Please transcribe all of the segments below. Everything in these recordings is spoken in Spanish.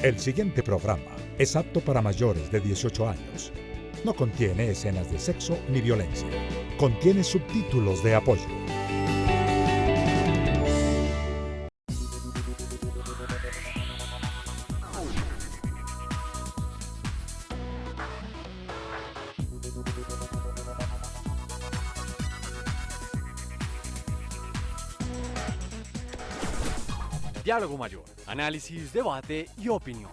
El siguiente programa es apto para mayores de 18 años. No contiene escenas de sexo ni violencia. Contiene subtítulos de apoyo. Diálogo Mayor, análisis, debate y opinión.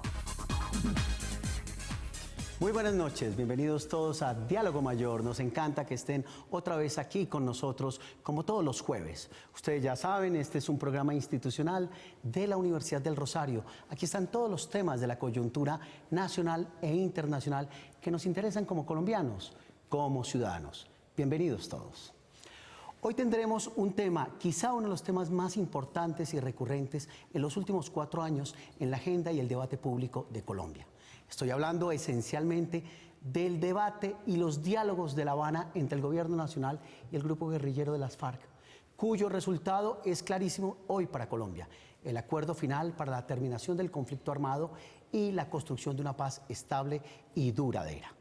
Muy buenas noches, bienvenidos todos a Diálogo Mayor. Nos encanta que estén otra vez aquí con nosotros, como todos los jueves. Ustedes ya saben, este es un programa institucional de la Universidad del Rosario. Aquí están todos los temas de la coyuntura nacional e internacional que nos interesan como colombianos, como ciudadanos. Bienvenidos todos. Hoy tendremos un tema, quizá uno de los temas más importantes y recurrentes en los últimos 4 años en la agenda y el debate público de Colombia. Estoy hablando esencialmente del debate y los diálogos de La Habana entre el gobierno nacional y el grupo guerrillero de las FARC, cuyo resultado es clarísimo hoy para Colombia: el acuerdo final para la terminación del conflicto armado y la construcción de una paz estable y duradera.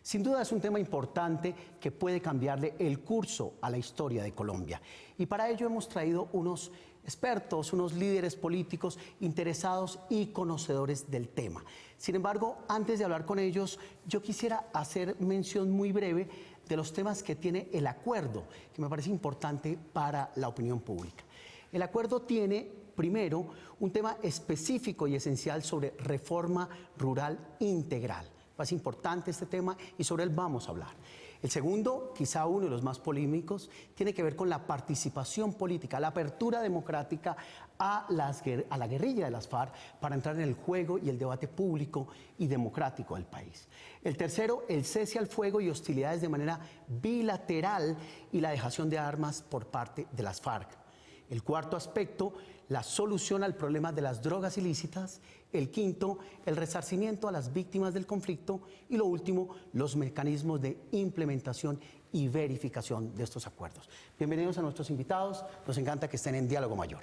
Sin duda es un tema importante que puede cambiarle el curso a la historia de Colombia. Y para ello hemos traído unos expertos, unos líderes políticos interesados y conocedores del tema. Sin embargo, antes de hablar con ellos, yo quisiera hacer mención muy breve de los temas que tiene el acuerdo, que me parece importante para la opinión pública. El acuerdo tiene, primero, un tema específico y esencial sobre reforma rural integral. Es importante este tema y sobre él vamos a hablar. El segundo, quizá uno de los más polémicos, tiene que ver con la participación política, la apertura democrática a la guerrilla de las FARC para entrar en el juego y el debate público y democrático del país. El tercero, el cese al fuego y hostilidades de manera bilateral y la dejación de armas por parte de las FARC. El cuarto aspecto, la solución al problema de las drogas ilícitas. El quinto, el resarcimiento a las víctimas del conflicto. Y lo último, los mecanismos de implementación y verificación de estos acuerdos. Bienvenidos a nuestros invitados. Nos encanta que estén en Diálogo Mayor.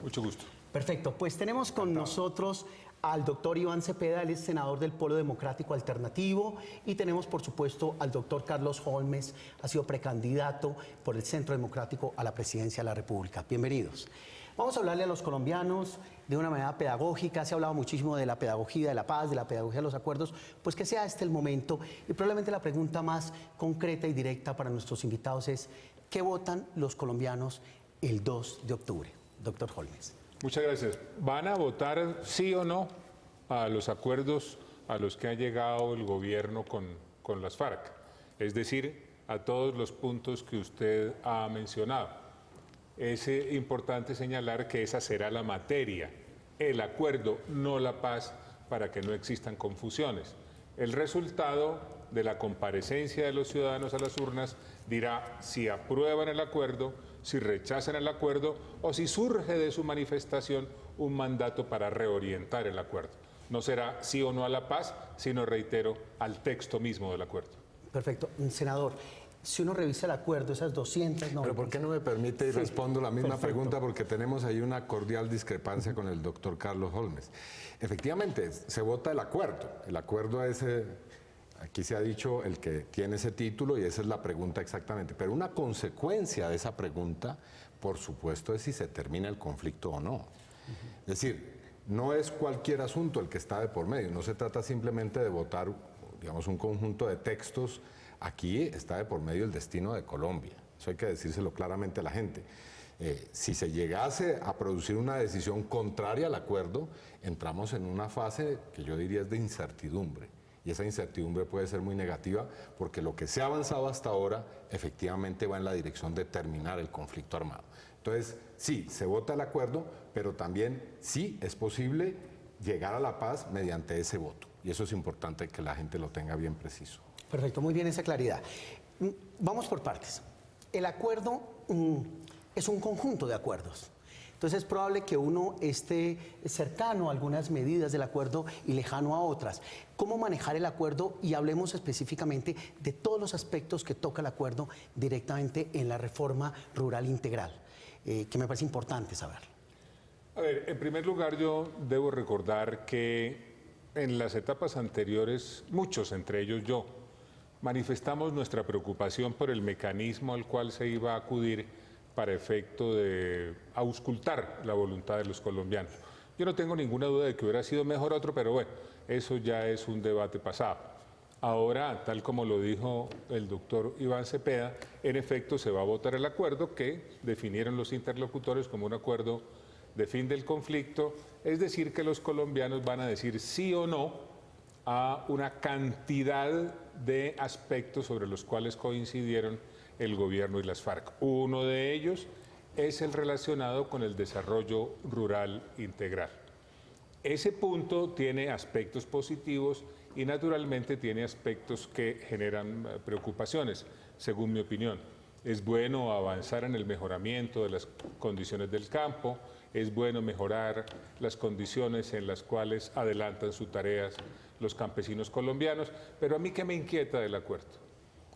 Mucho gusto. Perfecto. Pues tenemos con nosotros al doctor Iván Cepeda, él es senador del Polo Democrático Alternativo, y tenemos por supuesto al doctor Carlos Holmes, ha sido precandidato por el Centro Democrático a la presidencia de la República. Bienvenidos. Vamos a hablarle a los colombianos de una manera pedagógica. Se ha hablado muchísimo de la pedagogía de la paz, de la pedagogía de los acuerdos, pues que sea este el momento. Y probablemente la pregunta más concreta y directa para nuestros invitados es: ¿qué votan los colombianos el 2 de octubre? Doctor Holmes. Muchas gracias. ¿Van a votar sí o no a los acuerdos a los que ha llegado el gobierno con las FARC? Es decir, a todos los puntos que usted ha mencionado. Es importante señalar que esa será la materia, el acuerdo, no la paz, para que no existan confusiones. El resultado de la comparecencia de los ciudadanos a las urnas dirá si aprueban el acuerdo, si rechazan el acuerdo o si surge de su manifestación un mandato para reorientar el acuerdo. No será sí o no a la paz, sino, reitero, al texto mismo del acuerdo. Perfecto. Senador, si uno revisa el acuerdo, esas 290... Pero ¿por qué no me permite y respondo la misma pregunta? Porque tenemos ahí una cordial discrepancia con el doctor Carlos Holmes. Efectivamente, se vota el acuerdo. El acuerdo es, aquí se ha dicho, el que tiene ese título, y esa es la pregunta exactamente. Pero una consecuencia de esa pregunta, por supuesto, es si se termina el conflicto o no. Es decir, no es cualquier asunto el que está de por medio. No se trata simplemente de votar, digamos, un conjunto de textos. Aquí está de por medio el destino de Colombia. Eso hay que decírselo claramente a la gente. Si se llegase a producir una decisión contraria al acuerdo, entramos en una fase que yo diría es de incertidumbre. Y esa incertidumbre puede ser muy negativa porque lo que se ha avanzado hasta ahora efectivamente va en la dirección de terminar el conflicto armado. Entonces, sí, se vota el acuerdo, pero también sí es posible llegar a la paz mediante ese voto. Y eso es importante que la gente lo tenga bien preciso. Perfecto, muy bien esa claridad. Vamos por partes. El acuerdo es un conjunto de acuerdos. Entonces es probable que uno esté cercano a algunas medidas del acuerdo y lejano a otras. ¿Cómo manejar el acuerdo? Y hablemos específicamente de todos los aspectos que toca el acuerdo directamente en la reforma rural integral, que me parece importante saberlo. A ver, en primer lugar yo debo recordar que en las etapas anteriores, muchos, entre ellos yo, manifestamos nuestra preocupación por el mecanismo al cual se iba a acudir para efecto de auscultar la voluntad de los colombianos. Yo no tengo ninguna duda de que hubiera sido mejor otro, pero bueno, eso ya es un debate pasado. Ahora, tal como lo dijo el doctor Iván Cepeda, en efecto se va a votar el acuerdo que definieron los interlocutores como un acuerdo de fin del conflicto, es decir, que los colombianos van a decir sí o no a una cantidad de aspectos sobre los cuales coincidieron el gobierno y las FARC. Uno de ellos es el relacionado con el desarrollo rural integral. Ese punto tiene aspectos positivos y naturalmente tiene aspectos que generan preocupaciones, según mi opinión. Es bueno avanzar en el mejoramiento de las condiciones del campo, es bueno mejorar las condiciones en las cuales adelantan sus tareas los campesinos colombianos, pero a mí ¿qué me inquieta del acuerdo?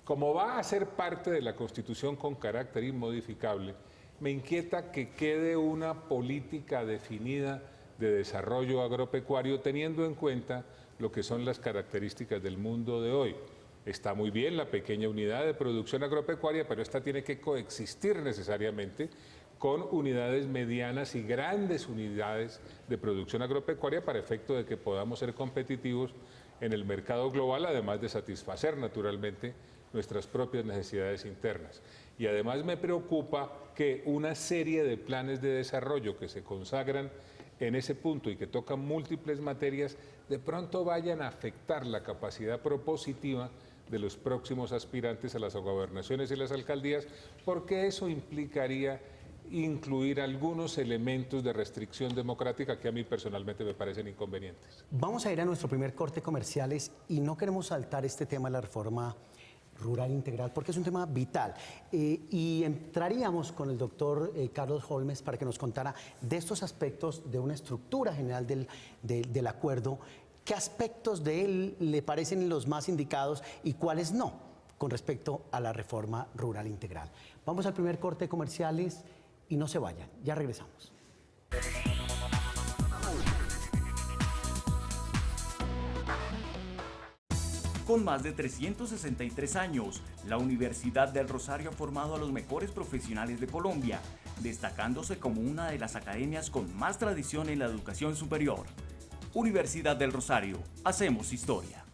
Como va a ser parte de la Constitución con carácter inmodificable, me inquieta que quede una política definida de desarrollo agropecuario teniendo en cuenta lo que son las características del mundo de hoy. Está muy bien la pequeña unidad de producción agropecuaria, pero esta tiene que coexistir necesariamente con unidades medianas y grandes unidades de producción agropecuaria para efecto de que podamos ser competitivos en el mercado global, además de satisfacer naturalmente nuestras propias necesidades internas. Y además me preocupa que una serie de planes de desarrollo que se consagran en ese punto y que tocan múltiples materias, de pronto vayan a afectar la capacidad propositiva de los próximos aspirantes a las gobernaciones y las alcaldías, porque eso implicaría incluir algunos elementos de restricción democrática que a mí personalmente me parecen inconvenientes. Vamos a ir a nuestro primer corte comerciales y no queremos saltar este tema de la reforma rural integral porque es un tema vital. Y entraríamos con el doctor Carlos Holmes para que nos contara de estos aspectos de una estructura general del acuerdo, qué aspectos de él le parecen los más indicados y cuáles no con respecto a la reforma rural integral. Vamos al primer corte de comerciales y no se vayan, ya regresamos. Con más de 363 años, la Universidad del Rosario ha formado a los mejores profesionales de Colombia, destacándose como una de las academias con más tradición en la educación superior. Universidad del Rosario, hacemos historia.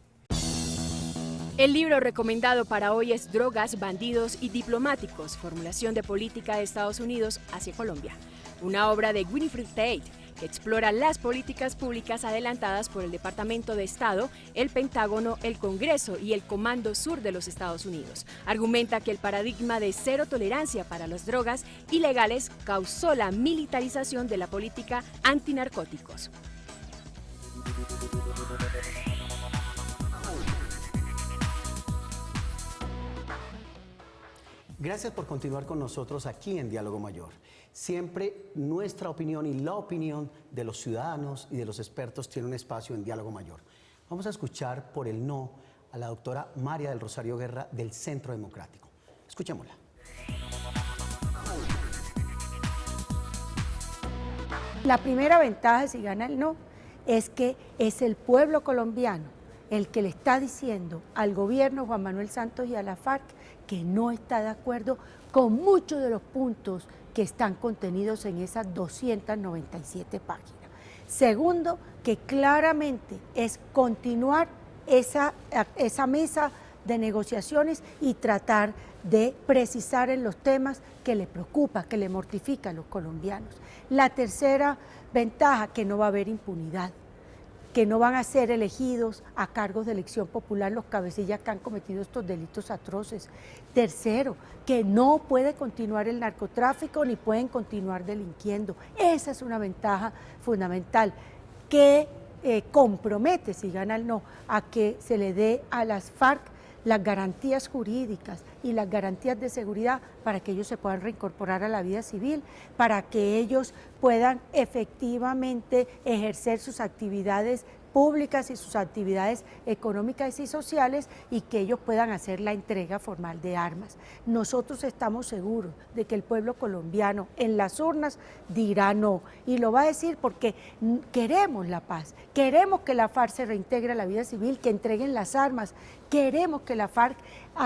El libro recomendado para hoy es Drogas, Bandidos y Diplomáticos, formulación de política de Estados Unidos hacia Colombia, una obra de Winifred Tate que explora las políticas públicas adelantadas por el Departamento de Estado, el Pentágono, el Congreso y el Comando Sur de los Estados Unidos. Argumenta que el paradigma de cero tolerancia para las drogas ilegales causó la militarización de la política antinarcóticos. Gracias por continuar con nosotros aquí en Diálogo Mayor. Siempre nuestra opinión y la opinión de los ciudadanos y de los expertos tiene un espacio en Diálogo Mayor. Vamos a escuchar por el no a la doctora María del Rosario Guerra del Centro Democrático. Escuchémosla. La primera ventaja si gana el no es que es el pueblo colombiano el que le está diciendo al gobierno Juan Manuel Santos y a la FARC que no está de acuerdo con muchos de los puntos que están contenidos en esas 297 páginas. Segundo, que claramente es continuar esa mesa de negociaciones y tratar de precisar en los temas que le preocupa, que le mortifica a los colombianos. La tercera ventaja, que no va a haber impunidad, que no van a ser elegidos a cargos de elección popular los cabecillas que han cometido estos delitos atroces. Tercero, que no puede continuar el narcotráfico ni pueden continuar delinquiendo. Esa es una ventaja fundamental que compromete, si gana el no, a que se le dé a las FARC las garantías jurídicas y las garantías de seguridad para que ellos se puedan reincorporar a la vida civil, para que ellos puedan efectivamente ejercer sus actividades públicas y sus actividades económicas y sociales y que ellos puedan hacer la entrega formal de armas. Nosotros estamos seguros de que el pueblo colombiano en las urnas dirá no, y lo va a decir porque queremos la paz, queremos que la FARC se reintegre a la vida civil, que entreguen las armas, queremos que la FARC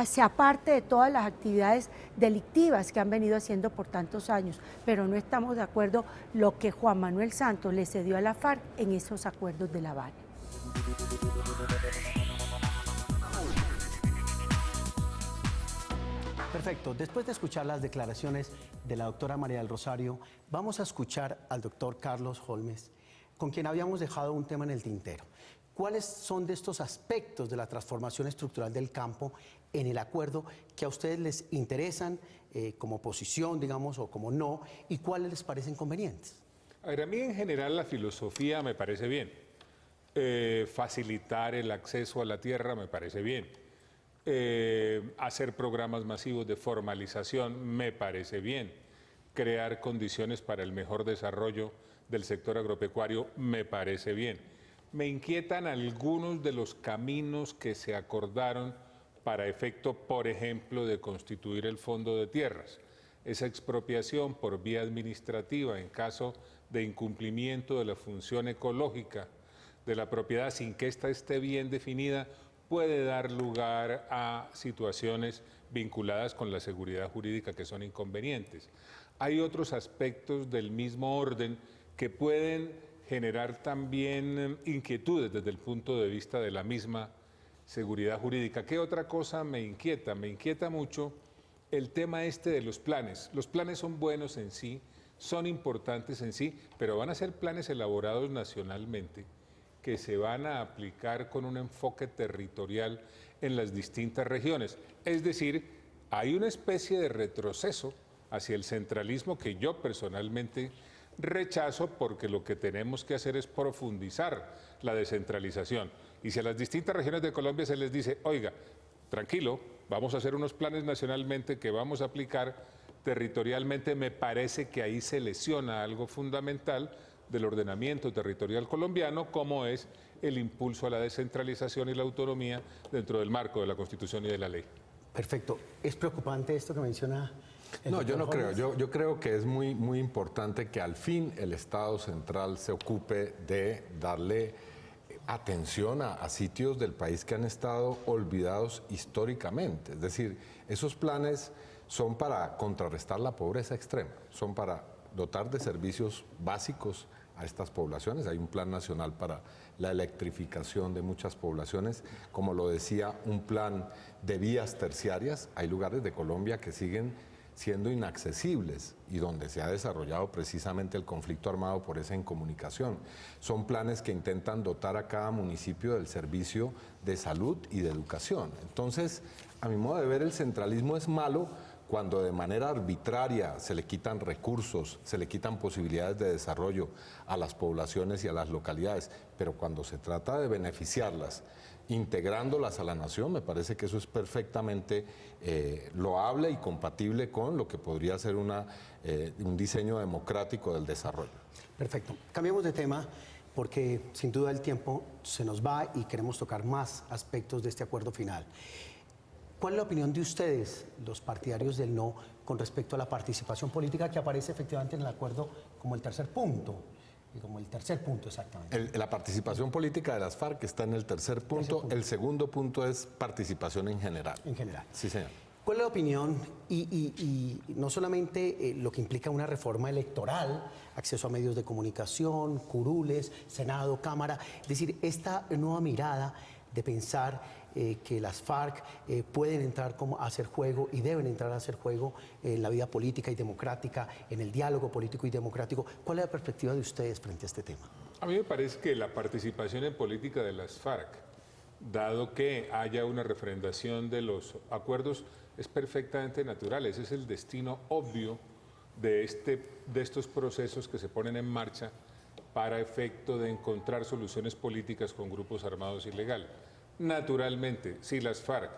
se aparte de todas las actividades delictivas que han venido haciendo por tantos años, pero no estamos de acuerdo lo que Juan Manuel Santos le cedió a la FARC en esos acuerdos de La Habana. Perfecto. Después de escuchar las declaraciones de la doctora María del Rosario, vamos a escuchar al doctor Carlos Holmes, con quien habíamos dejado un tema en el tintero. ¿Cuáles son de estos aspectos de la transformación estructural del campo en el acuerdo que a ustedes les interesan como posición, digamos, o como no, y cuáles les parecen convenientes? A ver, a mí en general la filosofía me parece bien. Facilitar el acceso a la tierra me parece bien. Hacer programas masivos de formalización me parece bien. Crear condiciones para el mejor desarrollo del sector agropecuario me parece bien. Me inquietan algunos de los caminos que se acordaron para efecto, por ejemplo, de constituir el Fondo de Tierras. Esa expropiación por vía administrativa en caso de incumplimiento de la función ecológica de la propiedad sin que ésta esté bien definida puede dar lugar a situaciones vinculadas con la seguridad jurídica que son inconvenientes. Hay otros aspectos del mismo orden que pueden generar también inquietudes desde el punto de vista de la misma seguridad jurídica. ¿Qué otra cosa me inquieta? Me inquieta mucho el tema este de los planes. Los planes son buenos en sí, son importantes en sí, pero van a ser planes elaborados nacionalmente que se van a aplicar con un enfoque territorial en las distintas regiones. Es decir, hay una especie de retroceso hacia el centralismo que yo personalmente rechazo, porque lo que tenemos que hacer es profundizar la descentralización. Y si a las distintas regiones de Colombia se les dice, oiga, tranquilo, vamos a hacer unos planes nacionalmente que vamos a aplicar territorialmente, me parece que ahí se lesiona algo fundamental del ordenamiento territorial colombiano, como es el impulso a la descentralización y la autonomía dentro del marco de la Constitución y de la ley. Perfecto. ¿Es preocupante esto que menciona el No, yo no doctor creo. Holmes? Yo creo que es muy importante que al fin el Estado central se ocupe de darle atención a sitios del país que han estado olvidados históricamente. Es decir, esos planes son para contrarrestar la pobreza extrema, son para dotar de servicios básicos a estas poblaciones. Hay un plan nacional para la electrificación de muchas poblaciones, como lo decía, un plan de vías terciarias. Hay lugares de Colombia que siguen siendo inaccesibles y donde se ha desarrollado precisamente el conflicto armado por esa incomunicación. Son planes que intentan dotar a cada municipio del servicio de salud y de educación. Entonces, a mi modo de ver, el centralismo es malo cuando de manera arbitraria se le quitan recursos, se le quitan posibilidades de desarrollo a las poblaciones y a las localidades, pero cuando se trata de beneficiarlas, integrándolas a la nación, me parece que eso es perfectamente loable y compatible con lo que podría ser un diseño democrático del desarrollo. Perfecto. Cambiemos de tema porque sin duda el tiempo se nos va y queremos tocar más aspectos de este acuerdo final. ¿Cuál es la opinión de ustedes, los partidarios del no, con respecto a la participación política que aparece efectivamente en el acuerdo como el tercer punto? Como el tercer punto exactamente. La participación política de las FARC está en el tercer punto. El segundo punto es participación en general. En general. Sí, señor. ¿Cuál es la opinión y no solamente lo que implica una reforma electoral, acceso a medios de comunicación, curules, Senado, Cámara, es decir, esta nueva mirada de pensar que las FARC pueden entrar a hacer juego y deben entrar a hacer juego en la vida política y democrática, en el diálogo político y democrático? ¿Cuál es la perspectiva de ustedes frente a este tema? A mí me parece que la participación en política de las FARC, dado que haya una refrendación de los acuerdos, es perfectamente natural. Ese es el destino obvio de estos procesos que se ponen en marcha para efecto de encontrar soluciones políticas con grupos armados ilegales. Naturalmente, si las FARC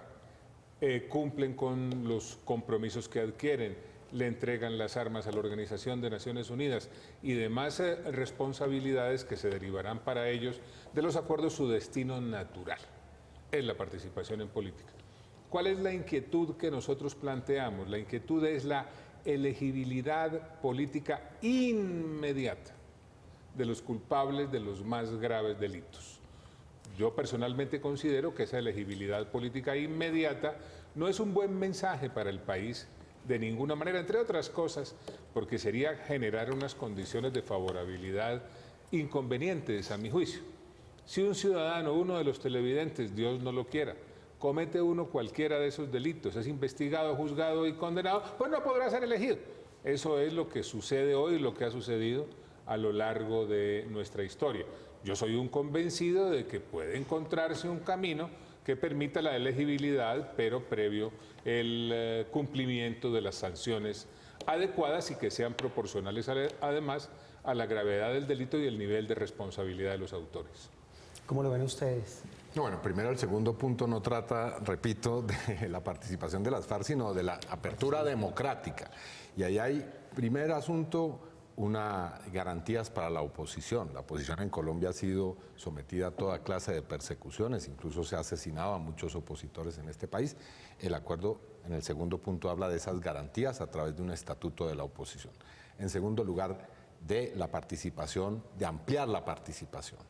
cumplen con los compromisos que adquieren le entregan las armas a la Organización de Naciones Unidas y demás responsabilidades que se derivarán para ellos de los acuerdos, su destino natural es la participación en política. ¿Cuál es la inquietud que nosotros planteamos? La inquietud es la elegibilidad política inmediata de los culpables de los más graves delitos. Yo personalmente considero que esa elegibilidad política inmediata no es un buen mensaje para el país de ninguna manera, entre otras cosas, porque sería generar unas condiciones de favorabilidad inconvenientes a mi juicio. Si un ciudadano, uno de los televidentes, Dios no lo quiera, comete uno cualquiera de esos delitos, es investigado, juzgado y condenado, pues no podrá ser elegido. Eso es lo que sucede hoy, lo que ha sucedido a lo largo de nuestra historia. Yo soy un convencido de que puede encontrarse un camino que permita la elegibilidad, pero previo el cumplimiento de las sanciones adecuadas y que sean proporcionales además a la gravedad del delito y el nivel de responsabilidad de los autores. ¿Cómo lo ven ustedes? Bueno, primero el segundo punto no trata, repito, de la participación de las FARC, sino de la apertura democrática. Y ahí hay, primer asunto, garantías para la oposición. La oposición en Colombia ha sido sometida a toda clase de persecuciones, incluso se ha asesinado a muchos opositores en este país. El acuerdo, en el segundo punto, habla de esas garantías a través de un estatuto de la oposición. En segundo lugar, de la participación, de ampliar la participación.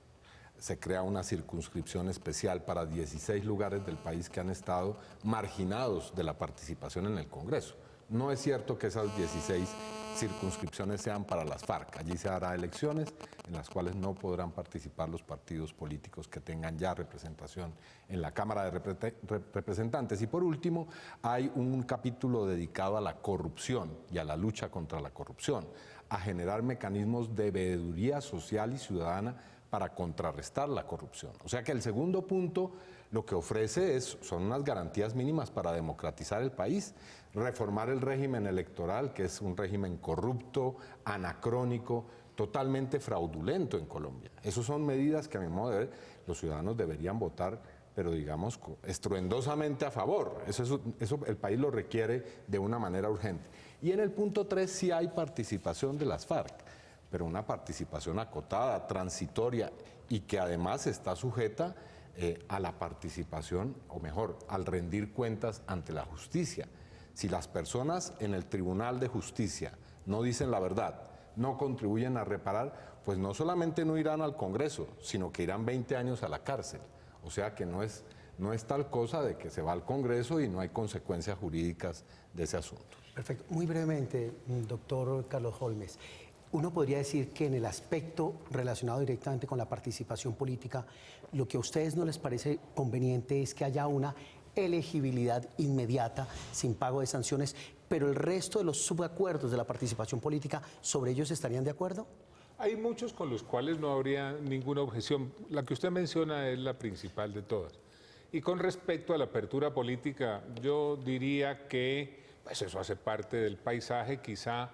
Se crea una circunscripción especial para 16 lugares del país que han estado marginados de la participación en el Congreso. No es cierto que esas 16 circunscripciones sean para las FARC. Allí se hará elecciones en las cuales no podrán participar los partidos políticos que tengan ya representación en la Cámara de Representantes. Y por último, hay un capítulo dedicado a la corrupción y a la lucha contra la corrupción, a generar mecanismos de veeduría social y ciudadana para contrarrestar la corrupción. O sea que el segundo punto lo que ofrece son unas garantías mínimas para democratizar el país, reformar el régimen electoral, que es un régimen corrupto, anacrónico, totalmente fraudulento en Colombia. Esas son medidas que a mi modo de ver los ciudadanos deberían votar, pero digamos estruendosamente a favor. Eso el país lo requiere de una manera urgente. Y en el punto 3 sí hay participación de las FARC, pero una participación acotada, transitoria y que además está sujeta a la participación, o mejor, al rendir cuentas ante la justicia. Si las personas en el Tribunal de Justicia no dicen la verdad, no contribuyen a reparar, pues no solamente no irán al Congreso, sino que irán 20 años a la cárcel. O sea que no es tal cosa de que se va al Congreso y no hay consecuencias jurídicas de ese asunto. Perfecto. Muy brevemente, doctor Carlos Holmes. Uno podría decir que en el aspecto relacionado directamente con la participación política, lo que a ustedes no les parece conveniente es que haya una elegibilidad inmediata, sin pago de sanciones, pero el resto de los subacuerdos de la participación política, ¿sobre ellos estarían de acuerdo? Hay muchos con los cuales no habría ninguna objeción. La que usted menciona es la principal de todas. Y con respecto a la apertura política, yo diría que pues eso hace parte del paisaje, quizá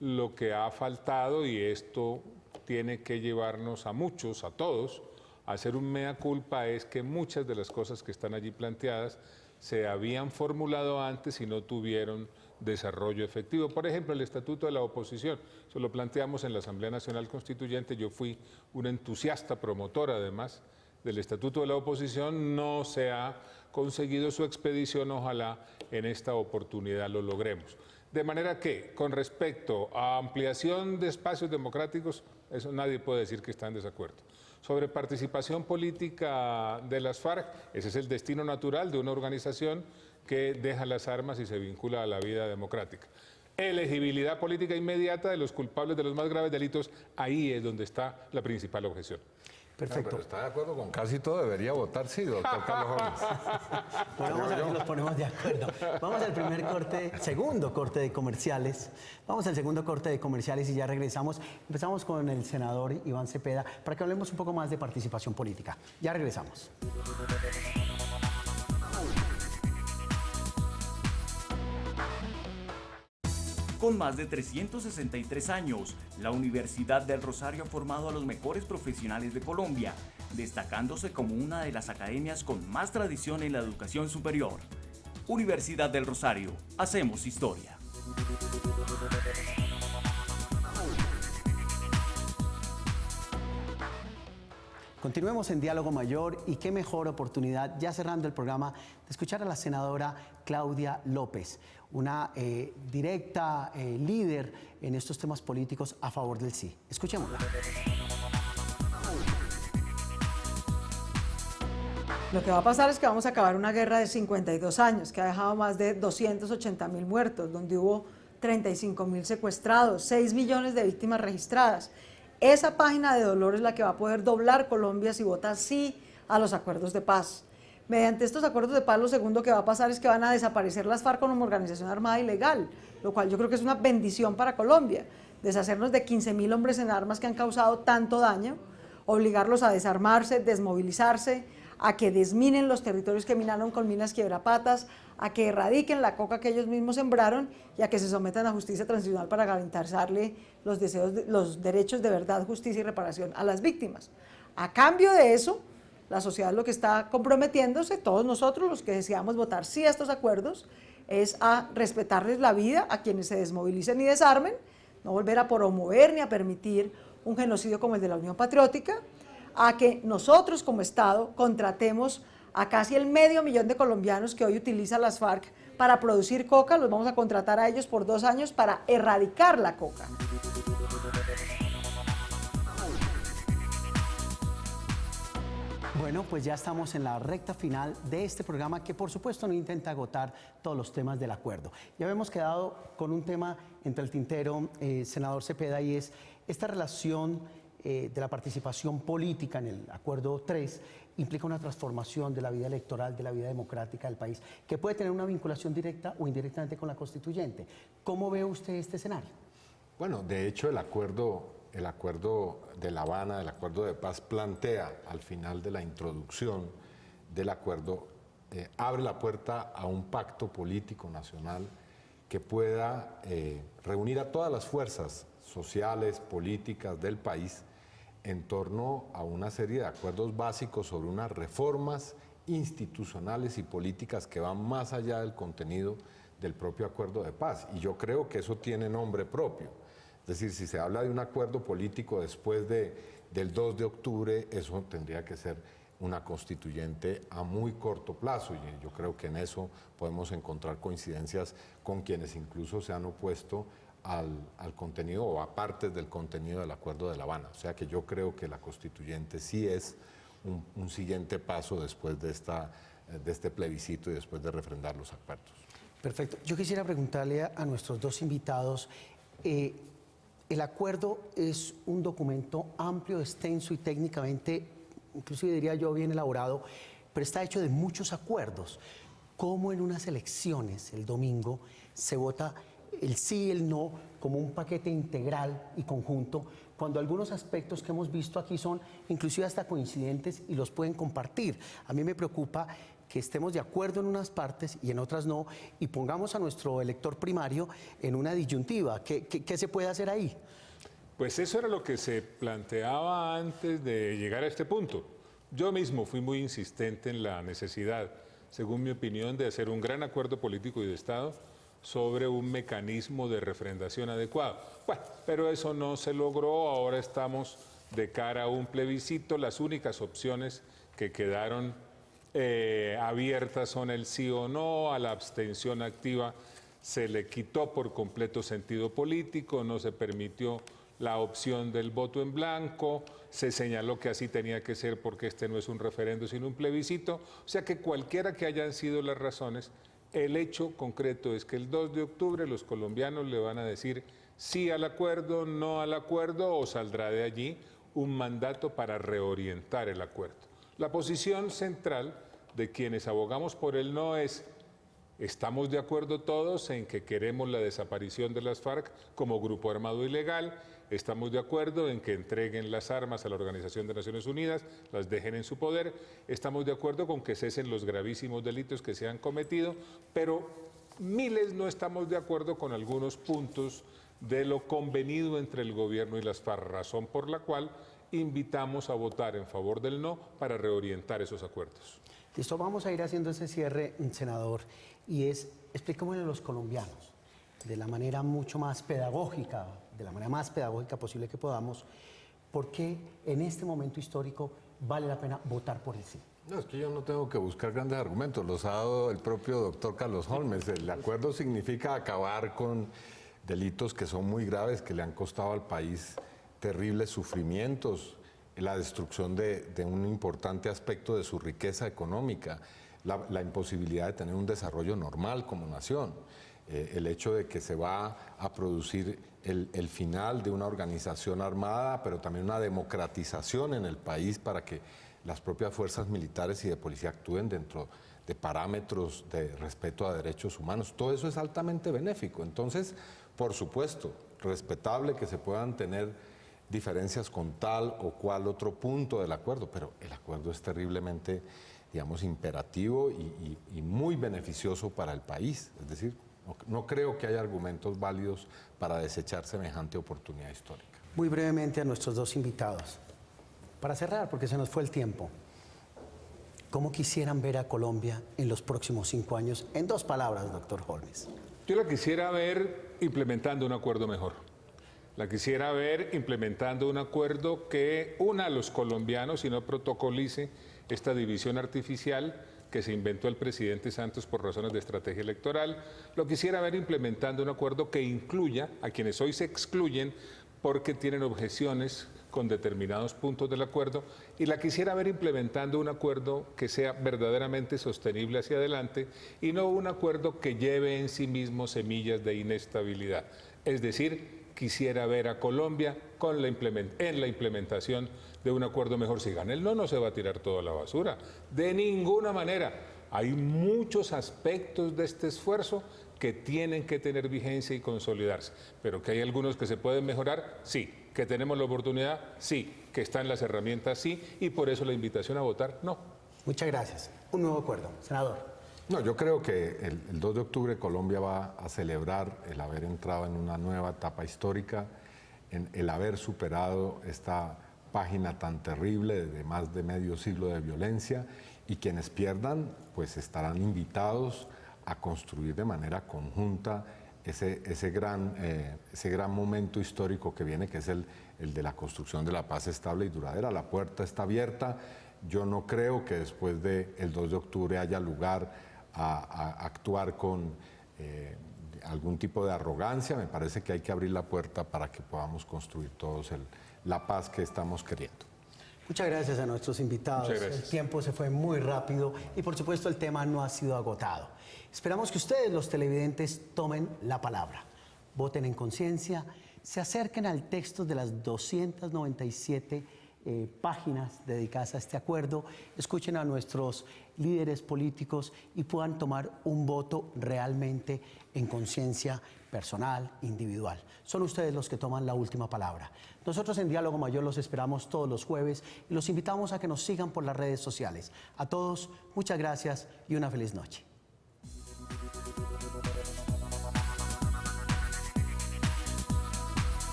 lo que ha faltado, y esto tiene que llevarnos a muchos, a todos, a hacer un mea culpa, es que muchas de las cosas que están allí planteadas se habían formulado antes y no tuvieron desarrollo efectivo. Por ejemplo, el Estatuto de la Oposición, eso lo planteamos en la Asamblea Nacional Constituyente, yo fui un entusiasta promotor además del Estatuto de la Oposición, no se ha conseguido su expedición, ojalá en esta oportunidad lo logremos. De manera que, con respecto a ampliación de espacios democráticos, eso nadie puede decir que está en desacuerdo. Sobre participación política de las FARC, ese es el destino natural de una organización que deja las armas y se vincula a la vida democrática. Elegibilidad política inmediata de los culpables de los más graves delitos, ahí es donde está la principal objeción. Perfecto. Pero está de acuerdo con casi todo, debería votar sí, doctor Carlos Holmes. Bueno, vamos a ver si nos ponemos de acuerdo. Vamos al segundo corte de comerciales. Vamos al segundo corte de comerciales y ya regresamos. Empezamos con el senador Iván Cepeda para que hablemos un poco más de participación política. Ya regresamos. Con más de 363 años, la Universidad del Rosario ha formado a los mejores profesionales de Colombia, destacándose como una de las academias con más tradición en la educación superior. Universidad del Rosario, hacemos historia. Continuemos en Diálogo Mayor y qué mejor oportunidad, ya cerrando el programa, de escuchar a la senadora Claudia López, una directa líder en estos temas políticos a favor del sí. Escuchémosla. Lo que va a pasar es que vamos a acabar una guerra de 52 años que ha dejado más de 280.000 muertos, donde hubo 35.000 secuestrados, 6 millones de víctimas registradas. Esa página de dolor es la que va a poder doblar Colombia si vota sí a los acuerdos de paz. Mediante estos acuerdos de paz, lo segundo que va a pasar es que van a desaparecer las FARC como organización armada ilegal, lo cual yo creo que es una bendición para Colombia. Deshacernos de 15.000 hombres en armas que han causado tanto daño, obligarlos a desarmarse, desmovilizarse, a que desminen los territorios que minaron con minas quiebrapatas, a que erradiquen la coca que ellos mismos sembraron y a que se sometan a justicia transicional para garantizarle los derechos de verdad, justicia y reparación a las víctimas. A cambio de eso, la sociedad lo que está comprometiéndose, todos nosotros los que deseamos votar sí a estos acuerdos, es a respetarles la vida a quienes se desmovilicen y desarmen, no volver a promover ni a permitir un genocidio como el de la Unión Patriótica, a que nosotros como Estado contratemos a casi el 500.000 de colombianos que hoy utilizan las FARC para producir coca, los vamos a contratar a ellos por 2 años para erradicar la coca. Bueno, pues ya estamos en la recta final de este programa que por supuesto no intenta agotar todos los temas del acuerdo. Ya habíamos quedado con un tema entre el tintero, senador Cepeda, y es esta relación de la participación política en el Acuerdo 3 implica una transformación de la vida electoral, de la vida democrática del país, que puede tener una vinculación directa o indirectamente con la constituyente. ¿Cómo ve usted este escenario? Bueno, de hecho el acuerdo de La Habana, el acuerdo de paz, plantea al final de la introducción del acuerdo, abre la puerta a un pacto político nacional que pueda reunir a todas las fuerzas sociales, políticas del país en torno a una serie de acuerdos básicos sobre unas reformas institucionales y políticas que van más allá del contenido del propio acuerdo de paz. Y yo creo que eso tiene nombre propio. Es decir, si se habla de un acuerdo político después del 2 de octubre, eso tendría que ser una constituyente a muy corto plazo. Y yo creo que en eso podemos encontrar coincidencias con quienes incluso se han opuesto al contenido o a partes del contenido del Acuerdo de La Habana. O sea que yo creo que la constituyente sí es un siguiente paso después de este plebiscito y después de refrendar los acuerdos. Perfecto. Yo quisiera preguntarle a nuestros dos invitados, el acuerdo es un documento amplio, extenso y técnicamente, inclusive diría yo, bien elaborado, pero está hecho de muchos acuerdos. ¿Cómo en unas elecciones el domingo se vota el sí y el no como un paquete integral y conjunto, cuando algunos aspectos que hemos visto aquí son inclusive hasta coincidentes y los pueden compartir? A mí me preocupa que estemos de acuerdo en unas partes y en otras no, y pongamos a nuestro elector primario en una disyuntiva. ¿Qué se puede hacer ahí? Pues eso era lo que se planteaba antes de llegar a este punto. Yo mismo fui muy insistente en la necesidad, según mi opinión, de hacer un gran acuerdo político y de Estado sobre un mecanismo de refrendación adecuado. Bueno, pero eso no se logró, ahora estamos de cara a un plebiscito, las únicas opciones que quedaron abiertas son el sí o no, a la abstención activa se le quitó por completo sentido político, no se permitió la opción del voto en blanco, se señaló que así tenía que ser porque este no es un referendo sino un plebiscito, o sea que cualquiera que hayan sido las razones, el hecho concreto es que el 2 de octubre los colombianos le van a decir sí al acuerdo, no al acuerdo, o saldrá de allí un mandato para reorientar el acuerdo. La posición central de quienes abogamos por el no es: estamos de acuerdo todos en que queremos la desaparición de las FARC como grupo armado ilegal, estamos de acuerdo en que entreguen las armas a la Organización de Naciones Unidas, las dejen en su poder, estamos de acuerdo con que cesen los gravísimos delitos que se han cometido, pero miles no estamos de acuerdo con algunos puntos de lo convenido entre el gobierno y las FARC, razón por la cual invitamos a votar en favor del no para reorientar esos acuerdos. Listo, vamos a ir haciendo ese cierre, senador, y es, explícamelo a los colombianos, de la manera mucho más pedagógica, de la manera más pedagógica posible que podamos, por qué en este momento histórico vale la pena votar por el sí. No, es que yo no tengo que buscar grandes argumentos, los ha dado el propio doctor Carlos Holmes. El acuerdo significa acabar con delitos que son muy graves, que le han costado al país terribles sufrimientos, la destrucción de un importante aspecto de su riqueza económica, la imposibilidad de tener un desarrollo normal como nación, el hecho de que se va a producir el final de una organización armada, pero también una democratización en el país para que las propias fuerzas militares y de policía actúen dentro de parámetros de respeto a derechos humanos. Todo eso es altamente benéfico. Entonces, por supuesto, respetable que se puedan tener diferencias con tal o cual otro punto del acuerdo, pero el acuerdo es terriblemente, digamos, imperativo y muy beneficioso para el país. Es decir, no creo que haya argumentos válidos para desechar semejante oportunidad histórica. Muy brevemente a nuestros dos invitados. Para cerrar, porque se nos fue el tiempo, ¿cómo quisieran ver a Colombia en los próximos 5 años? En 2 palabras, doctor Holmes. Yo la quisiera ver implementando un acuerdo mejor. La quisiera ver implementando un acuerdo que una a los colombianos y no protocolice esta división artificial que se inventó el presidente Santos por razones de estrategia electoral. Lo quisiera ver implementando un acuerdo que incluya a quienes hoy se excluyen porque tienen objeciones con determinados puntos del acuerdo, y la quisiera ver implementando un acuerdo que sea verdaderamente sostenible hacia adelante y no un acuerdo que lleve en sí mismo semillas de inestabilidad. Es decir, quisiera ver a Colombia en la implementación de un acuerdo mejor. Si gana el no se va a tirar toda la basura, de ninguna manera. Hay muchos aspectos de este esfuerzo que tienen que tener vigencia y consolidarse, pero que hay algunos que se pueden mejorar, sí. Que tenemos la oportunidad, sí. Que están las herramientas, sí. Y por eso la invitación a votar, no. Muchas gracias. Un nuevo acuerdo. Senador. No, yo creo que el 2 de octubre Colombia va a celebrar el haber entrado en una nueva etapa histórica, en el haber superado esta página tan terrible de más de medio siglo de violencia, y quienes pierdan pues estarán invitados a construir de manera conjunta ese gran momento histórico que viene, que es el de la construcción de la paz estable y duradera. La puerta está abierta. Yo no creo que después del 2 de octubre haya lugar a actuar con algún tipo de arrogancia. Me parece que hay que abrir la puerta para que podamos construir todos la paz que estamos queriendo. Muchas gracias a nuestros invitados. El tiempo se fue muy rápido y por supuesto el tema no ha sido agotado. Esperamos que ustedes, los televidentes, tomen la palabra, voten en conciencia, se acerquen al texto de las 297 páginas dedicadas a este acuerdo, escuchen a nuestros líderes políticos y puedan tomar un voto realmente en conciencia personal, individual. Son ustedes los que toman la última palabra. Nosotros en Diálogo Mayor los esperamos todos los jueves y los invitamos a que nos sigan por las redes sociales. A todos, muchas gracias y una feliz noche.